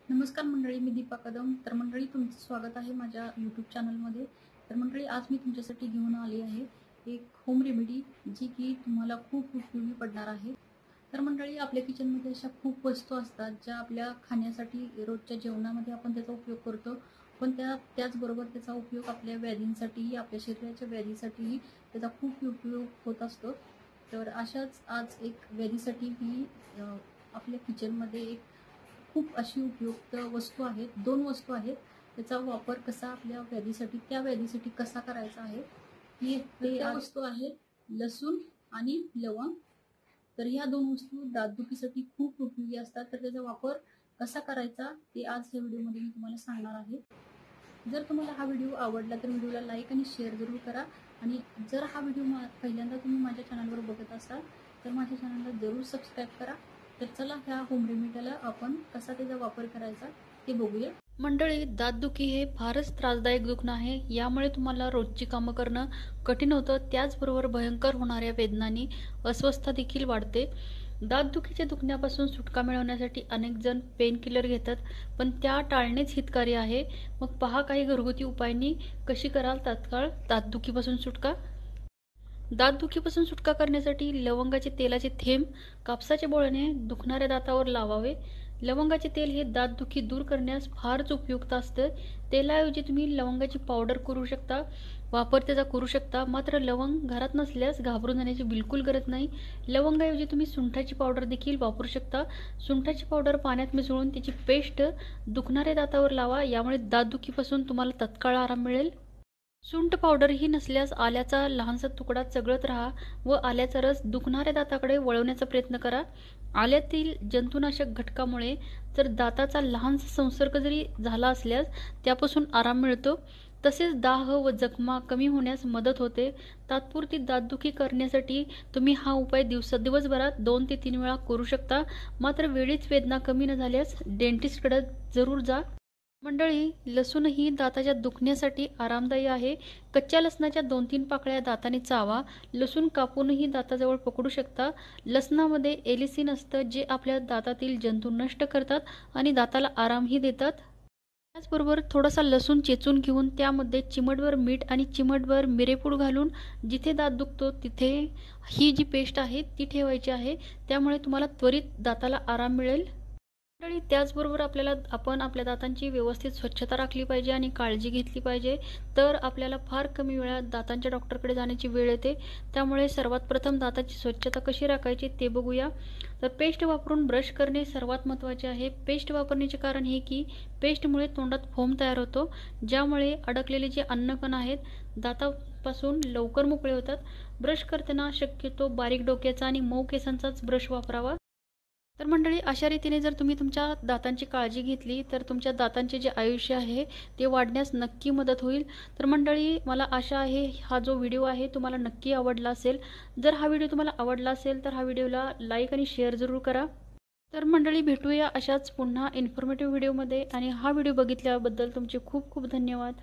नमस्कार मंडळी, मी दीपा कदम. तर मंडळी, तुमचं स्वागत आहे माझ्या यूट्यूब चॅनलमध्ये. तर मंडळी, आज मी तुमच्यासाठी घेऊन आली आहे एक होम रेमेडी, जी की तुम्हाला खूप उपयोगी पडणार आहे. तर मंडळी, आपल्या किचनमध्ये अशा खूप वस्तू असतात ज्या आपल्या खाण्यासाठी रोजच्या जेवणामध्ये आपण त्याचा उपयोग करतो, पण त्याचबरोबर त्याचा उपयोग आपल्या व्याधींसाठीही, आपल्या शरीराच्या व्याधीसाठीही त्याचा खूप उपयोग होत असतो. तर अशाच आज एक व्याधीसाठी ही आपल्या किचनमध्ये एक खूप अशी उपयुक्त वस्तू आहेत. 2 वस्तू आहेत. त्याचा वापर कसा आपल्या व्याधीसाठी, त्या व्याधीसाठी कसा करायचा आहे, ही ते वस्तू आहेत लसूण आणि लवंग. तर ह्या 2 वस्तू दातदुखीसाठी खूप उपयोगी असतात. तर त्याचा वापर कसा करायचा ते आज या व्हिडिओमध्ये मी तुम्हाला सांगणार आहे. जर तुम्हाला हा व्हिडिओ आवडला तर व्हिडिओला लाईक आणि शेअर जरूर करा. आणि जर हा व्हिडिओ पहिल्यांदा तुम्ही माझ्या चॅनलवर बघत असाल तर माझ्या चॅनलला जरूर सबस्क्राईब करा. तर चला, ह्या होम रेमेडीला आपण कसा त्याचा वापर करायचा ते बघूया. मंडळी, दातदुखी हे फारच त्रासदायक दुखणं आहे. यामुळे तुम्हाला रोजची कामं करणं कठीण होतं. त्याचबरोबर भयंकर होणाऱ्या वेदनांनी अस्वस्थता देखील वाढते. दातदुखीच्या दुखण्यापासून सुटका मिळवण्यासाठी अनेक जण पेन किलर घेतात, पण त्या टाळणेच हितकारी आहे. मग पहा काही घरगुती उपायांनी कशी कराल तात्काळ दातदुखीपासून सुटका. दातदुखीपासून सुटका करण्यासाठी लवंगाचे तेलाचे थेंब कापसाच्या बोळ्याने दुखणाऱ्या दातावर लावावे. लवंगाचे तेल हे दातदुखी दूर करण्यास फारच उपयुक्त असतं. तेलाऐवजी तुम्ही लवंगाची पावडर वापर त्याचा करू शकता. मात्र लवंग घरात नसल्यास घाबरून जाण्याची बिलकुल गरज नाही. लवंगाऐवजी तुम्ही सुंठाची पावडर देखील वापरू शकता. सुंठाची पावडर पाण्यात मिसळून त्याची पेस्ट दुखणाऱ्या दातावर लावा. यामुळे दातदुखीपासून तुम्हाला तत्काळ आराम मिळेल. सुंठ पावडर ही नसल्यास आल्याचा लहानसा तुकडा चघळत राहा व आल्याचा रस दुखणाऱ्या दाताकडे वळवण्याचा प्रयत्न करा. आल्यातील जंतुनाशक घटकामुळे जर दाताचा लहानसा संसर्ग जरी झाला असल्यास त्यापासून आराम मिळतो. तसेच दाह व जखमा कमी होण्यास मदत होते. तात्पुरती दातदुखी करण्यासाठी तुम्ही हा उपाय दिवसभरात 2 ते 3 वेळा करू शकता. मात्र वेळीच वेदना कमी न झाल्यास डेंटिस्टकडे जरूर जा. मंडळी, लसूण ही दाताच्या दुखण्यासाठी आरामदायी आहे. कच्च्या लसणाच्या 2-3 पाकळ्या दाताने चावा. लसूण कापूनही दाताजवळ पकडू शकता. लसणामध्ये एलिसिन असतं, जे आपल्या दातातील जंतू नष्ट करतात आणि दाताला आरामही देतात. त्याचबरोबर थोडासा लसूण चेचून घेऊन त्यामध्ये चिमटभर मीठ आणि चिमटभर मिरेपूड घालून जिथे दात दुखतो तिथे ही जी पेस्ट आहे ती ठेवायची आहे. त्यामुळे तुम्हाला त्वरित दाताला आराम मिळेल. मंडळी, त्याचबरोबर आपण आपल्या दातांची व्यवस्थित स्वच्छता राखली पाहिजे आणि काळजी घेतली पाहिजे. तर आपल्याला फार कमी वेळात दातांच्या डॉक्टरकडे जाण्याची वेळ येते. त्यामुळे सर्वात प्रथम दाताची स्वच्छता कशी राखायची ते बघूया. तर पेस्ट वापरून ब्रश करणे सर्वात महत्त्वाचे आहे. पेस्ट वापरण्याचे कारण हे की पेस्टमुळे तोंडात फोम तयार होतो, ज्यामुळे अडकलेले जे अन्नकण आहेत दातापासून लवकर मोकळे होतात. ब्रश करताना शक्यतो बारीक डोक्याचा आणि मऊ केसांचाच ब्रश वापरावा. तर मंडळी, अशा रीतीने जर तुम्ही तुमच्या दातांची काळजी घेतली तर तुमच्या दातांचे जे आयुष्य आहे ते वाढण्यास नक्की मदत होईल. तर मंडळी, मला आशा आहे हा जो व्हिडिओ आहे तुम्हाला नक्की आवडला असेल. जर हा व्हिडिओ तुम्हाला आवडला असेल तर हा व्हिडिओला लाईक आणि शेअर जरूर करा. तर मंडळी, भेटूया अशाच पुन्हा इन्फॉर्मेटिव्ह व्हिडिओमध्ये. आणि हा व्हिडिओ बघितल्याबद्दल तुमचे खूप खूप धन्यवाद.